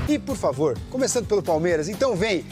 E, por favor, começando pelo Palmeiras, então vem,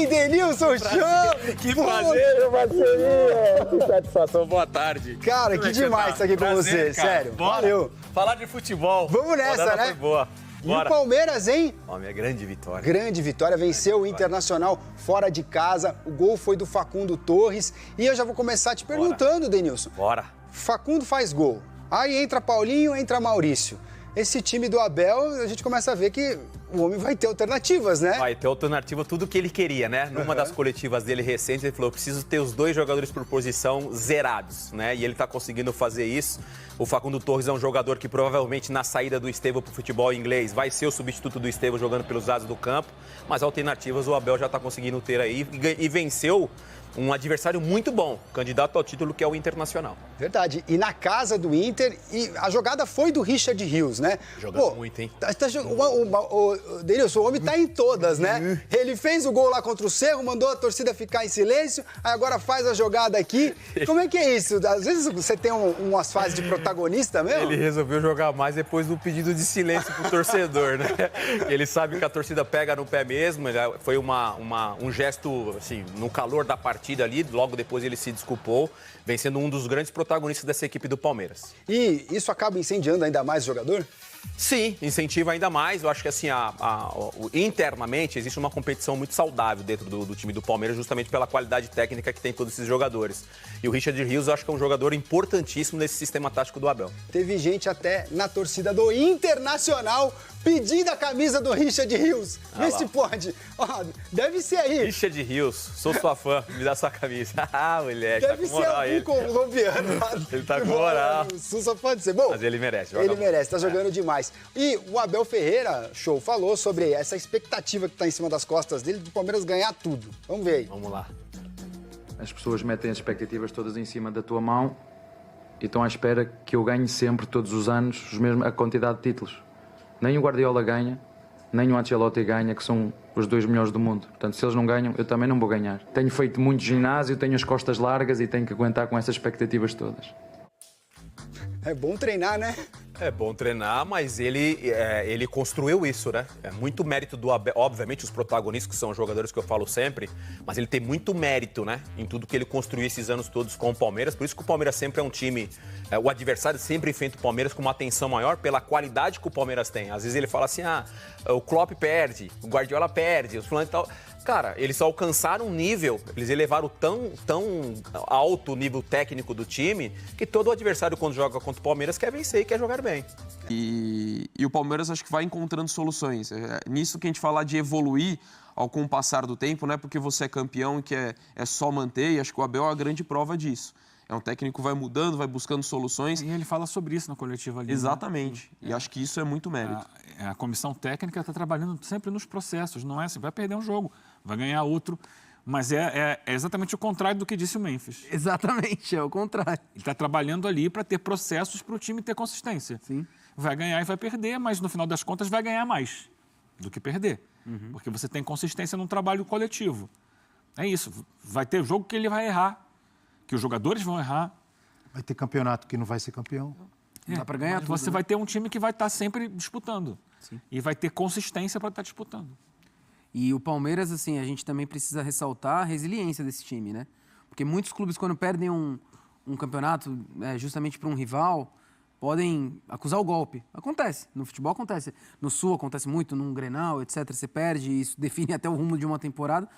Denilson Show! Que prazer, meu parceirinho! Que satisfação, boa tarde. Cara, que demais estar aqui com você, sério. Bora. Valeu. Falar de futebol. Vamos nessa, né? Foi boa. Bora. E o Palmeiras, hein? Ó, minha grande vitória. Grande vitória, venceu o Internacional fora de casa. O gol foi do Facundo Torres. E eu já vou começar te perguntando, Denilson. Bora. Facundo faz gol. Aí entra Paulinho, entra Maurício. Esse time do Abel, a gente começa a ver que o homem vai ter alternativas, né? Vai ter alternativa, tudo que ele queria, né? Numa das coletivas dele recentes, ele falou, eu preciso ter os 2 jogadores por posição zerados, né? E ele tá conseguindo fazer isso. O Facundo Torres é um jogador que provavelmente na saída do Estevão pro futebol inglês vai ser o substituto do Estevão jogando pelos lados do campo, mas alternativas o Abel já tá conseguindo ter aí e venceu um adversário muito bom, candidato ao título, que é o Internacional. Verdade. E na casa do Inter, e a jogada foi do Richard Rios, né? Jogando muito, hein? O Denilson, o homem tá em todas, né? Ele fez o gol lá contra o Cerro, mandou a torcida ficar em silêncio, aí agora faz a jogada aqui. Como é que é isso? Às vezes você tem umas fases de protagonista mesmo? Ele resolveu jogar mais depois do pedido de silêncio pro torcedor, né? Ele sabe que a torcida pega no pé mesmo, foi um gesto, assim, no calor da partida ali, logo depois ele se desculpou, vencendo um dos grandes protagonistas dessa equipe do Palmeiras. E isso acaba incendiando ainda mais o jogador? Sim, incentiva ainda mais. Eu acho que assim, internamente existe uma competição muito saudável dentro do time do Palmeiras, justamente pela qualidade técnica que tem todos esses jogadores. E o Richard Rios, eu acho que é um jogador importantíssimo nesse sistema tático do Abel. Teve gente até na torcida do Internacional pedindo a camisa do Richard Rios. Vê se pode. Ó, deve ser aí. Richard Rios, sou sua fã, me dá sua camisa. Ah, moleque, deve tá com moral ser algum colombiano. Ele tá com moral. Só pode ser. Bom, mas ele merece. Ele merece, tá jogando demais. E o Abel Ferreira, falou sobre essa expectativa que tá em cima das costas dele do Palmeiras ganhar tudo. Vamos ver aí. Vamos lá. As pessoas metem as expectativas todas em cima da tua mão e estão à espera que eu ganhe sempre, todos os anos, a quantidade de títulos. Nem o Guardiola ganha, nem o Ancelotti ganha, que são os 2 melhores do mundo. Portanto, se eles não ganham, eu também não vou ganhar. Tenho feito muito ginásio, tenho as costas largas e tenho que aguentar com essas expectativas todas. É bom treinar, né? É bom treinar, mas ele construiu isso, né? É muito mérito do Abel. Obviamente, os protagonistas, que são os jogadores que eu falo sempre, mas ele tem muito mérito, né? Em tudo que ele construiu esses anos todos com o Palmeiras. Por isso que o Palmeiras sempre é um time... o adversário sempre enfrenta o Palmeiras com uma atenção maior pela qualidade que o Palmeiras tem. Às vezes ele fala assim, o Klopp perde, o Guardiola perde, os fulanos e tal... Cara, eles alcançaram um nível, eles elevaram tão alto o nível técnico do time, que todo adversário, quando joga contra o Palmeiras, quer vencer e quer jogar bem. E o Palmeiras acho que vai encontrando soluções. É nisso que a gente fala de evoluir com o passar do tempo, não é porque você é campeão e que é só manter, e acho que o Abel é a grande prova disso. É um técnico que vai mudando, vai buscando soluções. E ele fala sobre isso na coletiva ali. Exatamente. Né? E acho que isso é muito mérito. A comissão técnica está trabalhando sempre nos processos. Não é assim, vai perder um jogo, vai ganhar outro. Mas é exatamente o contrário do que disse o Memphis. Exatamente, é o contrário. Ele está trabalhando ali para ter processos para o time ter consistência. Sim. Vai ganhar e vai perder, mas no final das contas vai ganhar mais do que perder. Porque você tem consistência num trabalho coletivo. É isso. Vai ter jogo que ele vai errar, que os jogadores vão errar. Vai ter campeonato que não vai ser campeão. Dá para ganhar tudo, você vai ter um time que vai estar sempre disputando. Sim. E vai ter consistência para estar disputando. E o Palmeiras, assim, a gente também precisa ressaltar a resiliência desse time, né? Porque muitos clubes, quando perdem um campeonato justamente para um rival, podem acusar o golpe. Acontece. No futebol acontece. No Sul acontece muito, num Grenal, etc. Você perde e isso define até o rumo de uma temporada.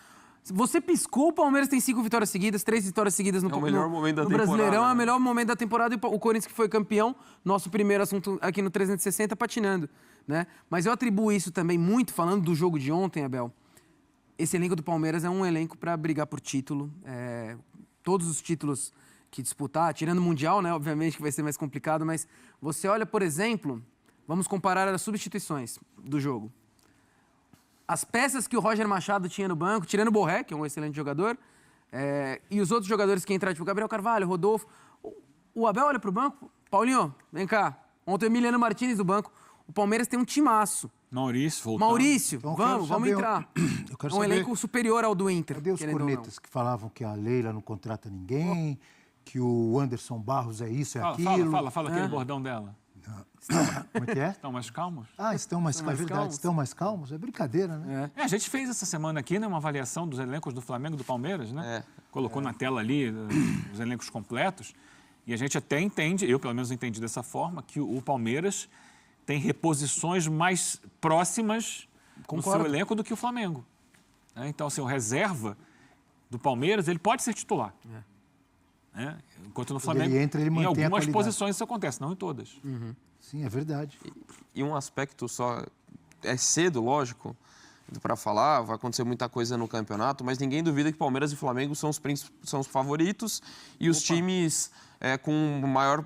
Você piscou, o Palmeiras tem 5 vitórias seguidas, 3 vitórias seguidas no melhor momento da temporada. Brasileirão, né? é o melhor momento da temporada. E o Corinthians, que foi campeão, nosso primeiro assunto aqui no 360, patinando. Né? Mas eu atribuo isso também muito, falando do jogo de ontem, Abel. Esse elenco do Palmeiras é um elenco para brigar por título. Todos os títulos que disputar, tirando o Mundial, né? Obviamente que vai ser mais complicado, mas você olha, por exemplo, vamos comparar as substituições do jogo. As peças que o Roger Machado tinha no banco, tirando o Borré, que é um excelente jogador, e os outros jogadores que entraram, tipo Gabriel Carvalho, Rodolfo. O Abel olha para o banco, Paulinho, vem cá. Ontem o Emiliano Martínez do banco. O Palmeiras tem um timaço. Maurício, voltando. Maurício, Então, vamos entrar. Eu quero É um saber, elenco superior ao do Inter. cadê os cornetas que falavam que a Leila não contrata ninguém, que o Anderson Barros é isso, é aquilo? Fala aquele bordão dela. Como é que é? Estão mais calmos? Ah, estão mais calmos. É mais verdade, calmos. estão mais calmos? É brincadeira, né? A gente fez essa semana aqui, né, uma avaliação dos elencos do Flamengo e do Palmeiras, né? Colocou na tela ali os elencos completos. E a gente até entende, eu pelo menos entendi dessa forma, que o Palmeiras tem reposições mais próximas no seu elenco do que o Flamengo. Então, assim, o reserva do Palmeiras, ele pode ser titular. Enquanto no Flamengo, ele entra, ele em mantém a algumas qualidade. posições isso acontece, não em todas. Sim, é verdade. E um aspecto só, é cedo, lógico, para falar, vai acontecer muita coisa no campeonato, mas ninguém duvida que Palmeiras e Flamengo são os favoritos e os times com maior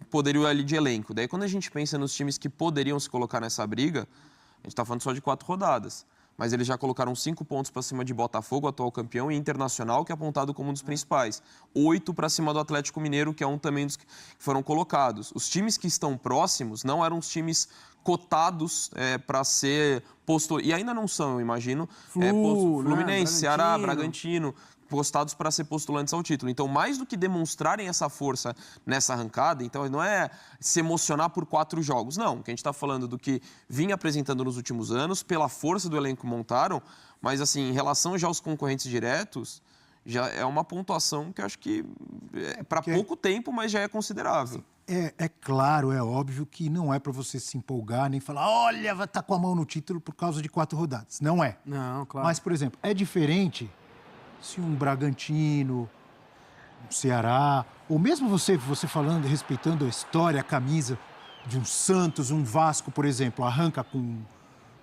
poderio ali de elenco. Daí quando a gente pensa nos times que poderiam se colocar nessa briga, a gente está falando só de 4 rodadas. Mas eles já colocaram 5 pontos para cima de Botafogo, atual campeão, e Internacional, que é apontado como um dos principais. 8 para cima do Atlético Mineiro, que é um também dos que foram colocados. Os times que estão próximos não eram os times cotados para ser posto... E ainda não são, eu imagino. Fluminense, Ceará, Bragantino, postados para ser postulantes ao título. Então, mais do que demonstrarem essa força nessa arrancada, então não é se emocionar por 4 jogos. Não, o que a gente está falando do que vinha apresentando nos últimos anos, pela força do elenco que montaram, mas assim, em relação já aos concorrentes diretos, já é uma pontuação que eu acho que é para pouco tempo, mas já é considerável. É claro, é óbvio que não é para você se empolgar nem falar, olha, vai estar com a mão no título por causa de 4 rodadas. Não é. Não, claro. Mas, por exemplo, é diferente se um Bragantino, um Ceará, ou mesmo você falando, respeitando a história, a camisa de um Santos, um Vasco, por exemplo, arranca com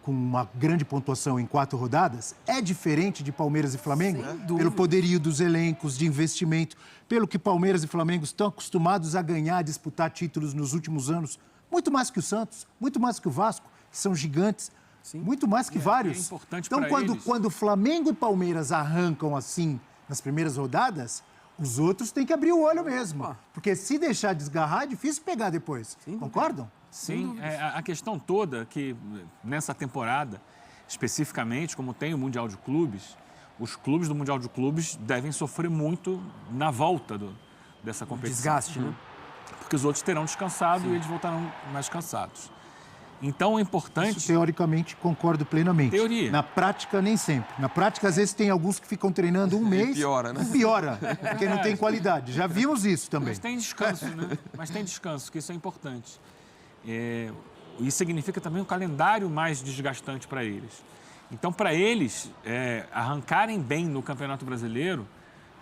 uma grande pontuação em 4 rodadas, é diferente de Palmeiras e Flamengo? Pelo poderio dos elencos, de investimento, pelo que Palmeiras e Flamengo estão acostumados a ganhar, a disputar títulos nos últimos anos, muito mais que o Santos, muito mais que o Vasco, que são gigantes. Sim. Muito mais que vários. É importante então, pra eles. quando Flamengo e Palmeiras arrancam assim nas primeiras rodadas, os outros têm que abrir o olho mesmo. Porque se deixar desgarrar, é difícil pegar depois. Concordam? Sim, a questão toda que nessa temporada, especificamente, como tem o Mundial de Clubes, os clubes do Mundial de Clubes devem sofrer muito na volta dessa competição. Desgaste, né? Porque os outros terão descansado e eles voltarão mais cansados. Então, é importante... Isso, teoricamente, concordo plenamente. Teoria. Na prática, nem sempre. Na prática, às vezes, tem alguns que ficam treinando um mês... piora, né? Piora, porque não tem qualidade. Já vimos isso também. Mas tem descanso, né? Mas tem descanso, que isso é importante. Isso significa também um calendário mais desgastante para eles. Então, para eles arrancarem bem no Campeonato Brasileiro,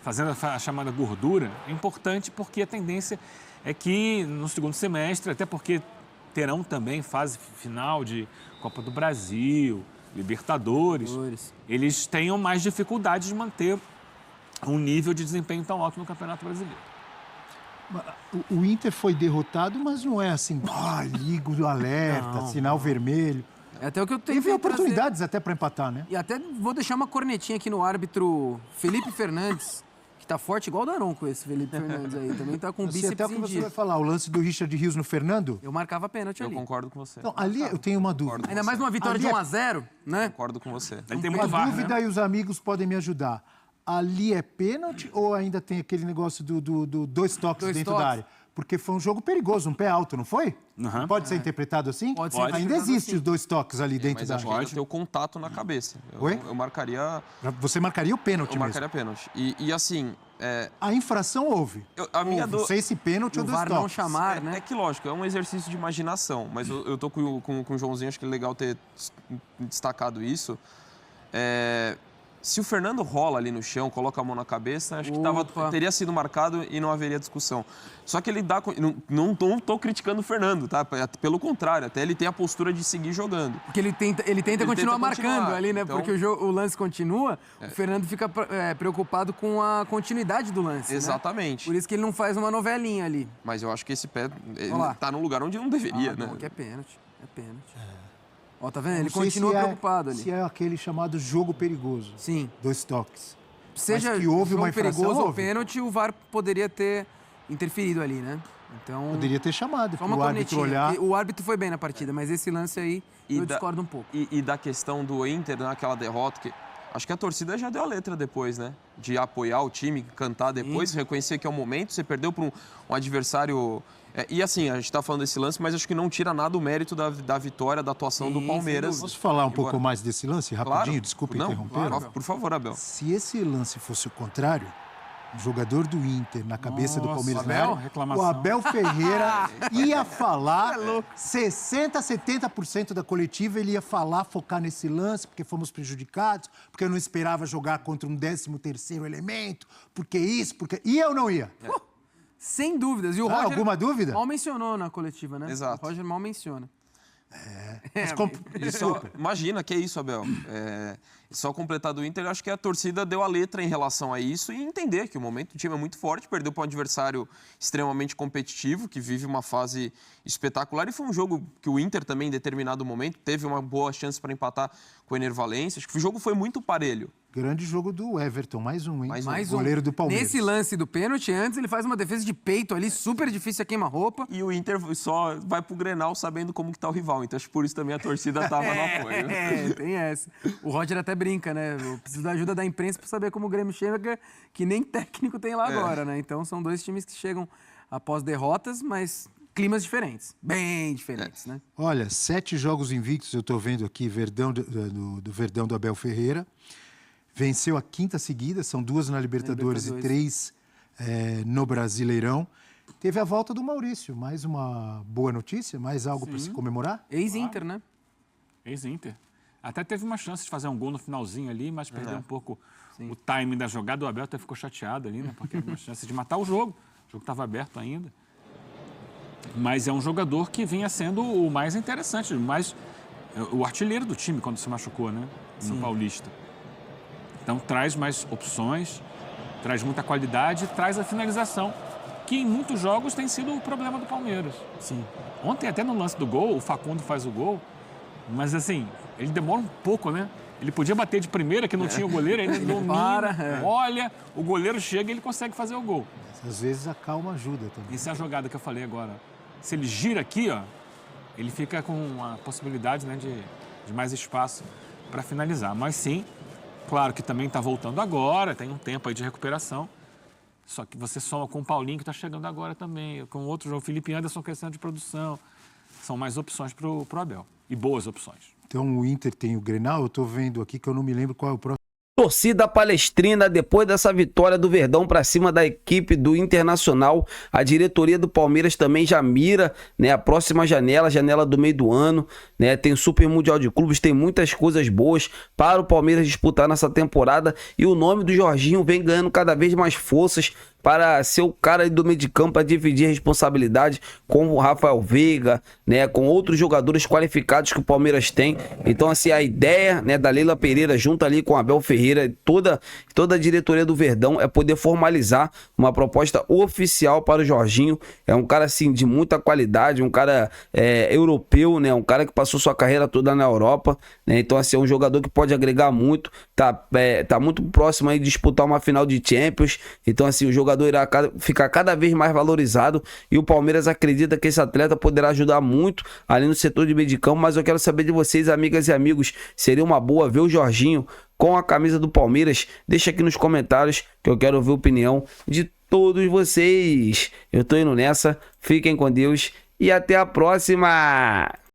fazendo a chamada gordura, é importante porque a tendência é que no segundo semestre, até porque terão também fase final de Copa do Brasil, Libertadores, eles tenham mais dificuldade de manter um nível de desempenho tão alto no Campeonato Brasileiro. O Inter foi derrotado, mas não é assim, ligo do alerta, sinal vermelho. É até o que eu tenho. Teve oportunidades até para empatar, né? E até vou deixar uma cornetinha aqui no árbitro Felipe Fernandes, que tá forte igual o Daronco, esse Felipe Fernandes aí. Também tá com o bíceps até o que em você dia. vai falar, o lance do Richard Rios no Fernando. Eu marcava pênalti ali. Eu concordo com você. Então, ali eu tenho uma dúvida. Ainda mais numa vitória de 1-0, né? Concordo com você. Ele tem A muito VAR, dúvida né? e os amigos podem me ajudar. Ali é pênalti ou ainda tem aquele negócio do 2 toques Dois dentro toques. da área? Porque foi um jogo perigoso, um pé alto, não foi? Uhum. Pode ser interpretado assim? Pode ser Ainda interpretado existe assim. os 2 toques ali dentro Mas da acho que área. ainda tem o contato na cabeça. Oi? Eu marcaria Você marcaria o pênalti Eu mesmo? marcaria pênalti. E assim, A infração houve. a minha Não sei se pênalti E ou o 2 VAR não toques. chamar, né? é que lógico, é um exercício de imaginação, mas eu tô com o Joãozinho, acho que é legal ter destacado isso. Se o Fernando rola ali no chão, coloca a mão na cabeça, acho que teria sido marcado e não haveria discussão. Só que ele dá... Não tô criticando o Fernando, tá? Pelo contrário, até ele tem a postura de seguir jogando. Porque ele tenta continuar tenta marcando continuar, ali, né? então- Porque o lance continua, o Fernando fica preocupado com a continuidade do lance. né? Exatamente. Por isso que ele não faz uma novelinha ali. Mas eu acho que esse pé ele Olha lá. tá no lugar onde não deveria, né? Não, que é pênalti. É pênalti. Ó, tá vendo? Não Ele sei continua se preocupado ali. Se é aquele chamado jogo perigoso. Sim. 2 toques. Seja Mas que houve jogo uma infração, perigoso ou houve. pênalti, o VAR poderia ter interferido ali, né? Então, Poderia ter chamado, só para uma o árbitro cornetinha. olhar. Porque o árbitro foi bem na partida, mas esse lance aí eu da- discordo um pouco. E da questão do Inter, naquela derrota, que acho que a torcida já deu a letra depois, né? De apoiar o time, cantar depois, reconhecer que é o momento. Você perdeu para um adversário E assim, a gente tá falando desse lance, mas acho que não tira nada o mérito da vitória, da atuação do Palmeiras. Posso falar um pouco mais desse lance, rapidinho? Claro. Desculpa Não, interromper. claro, por favor, Abel. Se esse lance fosse o contrário, o jogador do Inter na cabeça do Palmeiras, Abel, na área, reclamação. o Abel Ferreira ia falar 60%, 70% da coletiva, ele ia falar, focar nesse lance, porque fomos prejudicados, porque eu não esperava jogar contra um 13º elemento, porque isso, porque... Ia ou não ia? Sem dúvidas. E o Roger alguma dúvida? mal mencionou na coletiva, né? Exato. O Roger mal menciona. Desculpa. Imagina, que é isso, Abel. Só completar do Inter, acho que a torcida deu a letra em relação a isso e entender que o momento do time é muito forte, perdeu para um adversário extremamente competitivo, que vive uma fase espetacular, e foi um jogo que o Inter também, em determinado momento, teve uma boa chance para empatar com o Enervalência. Acho que o jogo foi muito parelho. Grande jogo do Everton, mais um, hein? Mais Goleiro do Palmeiras. Nesse lance do pênalti, antes ele faz uma defesa de peito ali, super difícil a queima-roupa. E o Inter só vai pro Grenal sabendo como que tá o rival. Então, acho que por isso também a torcida tava no apoio. Tem essa. O Roger até brinca, né? Eu preciso da ajuda da imprensa para saber como o Grêmio chega, que nem técnico tem lá agora, né? Então, são dois times que chegam após derrotas, mas climas diferentes. Bem diferentes, né? Olha, 7 jogos invictos, eu tô vendo aqui, Verdão do Verdão do Abel Ferreira. Venceu a 5ª seguida, são 2 na Libertadores e 3 no Brasileirão. Teve a volta do Maurício, mais uma boa notícia, mais algo para se comemorar? Ex-Inter, né? Ex-Inter. Até teve uma chance de fazer um gol no finalzinho ali, mas perdeu um pouco o timing da jogada. O Abel até ficou chateado ali, né? Porque era uma chance de matar o jogo. O jogo estava aberto ainda. Mas é um jogador que vinha sendo o mais interessante, o artilheiro do time quando se machucou, né? No Paulista. Então traz mais opções, traz muita qualidade, traz a finalização, que em muitos jogos tem sido o problema do Palmeiras. Sim. Ontem até no lance do gol, o Facundo faz o gol, mas assim, ele demora um pouco, né? Ele podia bater de primeira, que não tinha o goleiro, ele domina, olha, o goleiro chega e ele consegue fazer o gol. Às vezes a calma ajuda também. Essa é a jogada que eu falei agora. Se ele gira aqui, ó, ele fica com a possibilidade, né, de mais espaço para finalizar. Mas sim, claro que também está voltando agora, tem um tempo aí de recuperação. Só que você soma com o Paulinho, que está chegando agora também, com outro jogo, Felipe Anderson, questão de produção. São mais opções para o Abel. E boas opções. Então o Inter tem o Grenal, eu estou vendo aqui que eu não me lembro qual é o próximo. Torcida palestrina, depois dessa vitória do Verdão para cima da equipe do Internacional, a diretoria do Palmeiras também já mira, né, a próxima janela do meio do ano, né, tem o Super Mundial de Clubes, tem muitas coisas boas para o Palmeiras disputar nessa temporada e o nome do Jorginho vem ganhando cada vez mais forças para ser o cara do meio de campo, para dividir a responsabilidade com o Rafael Veiga, né, com outros jogadores qualificados que o Palmeiras tem. Então, assim, a ideia, né, da Leila Pereira, junto ali com o Abel Ferreira, toda a diretoria do Verdão, é poder formalizar uma proposta oficial para o Jorginho. É um cara, assim, de muita qualidade, um cara europeu, né, um cara que passou sua carreira toda na Europa, né, então, assim, é um jogador que pode agregar muito, tá muito próximo aí de disputar uma final de Champions. Então, assim, o jogador irá ficar cada vez mais valorizado e o Palmeiras acredita que esse atleta poderá ajudar muito ali no setor de meio de campo, mas eu quero saber de vocês, amigas e amigos, seria uma boa ver o Jorginho com a camisa do Palmeiras? Deixa aqui nos comentários que eu quero ouvir a opinião de todos vocês. Eu tô indo nessa, fiquem com Deus e até a próxima!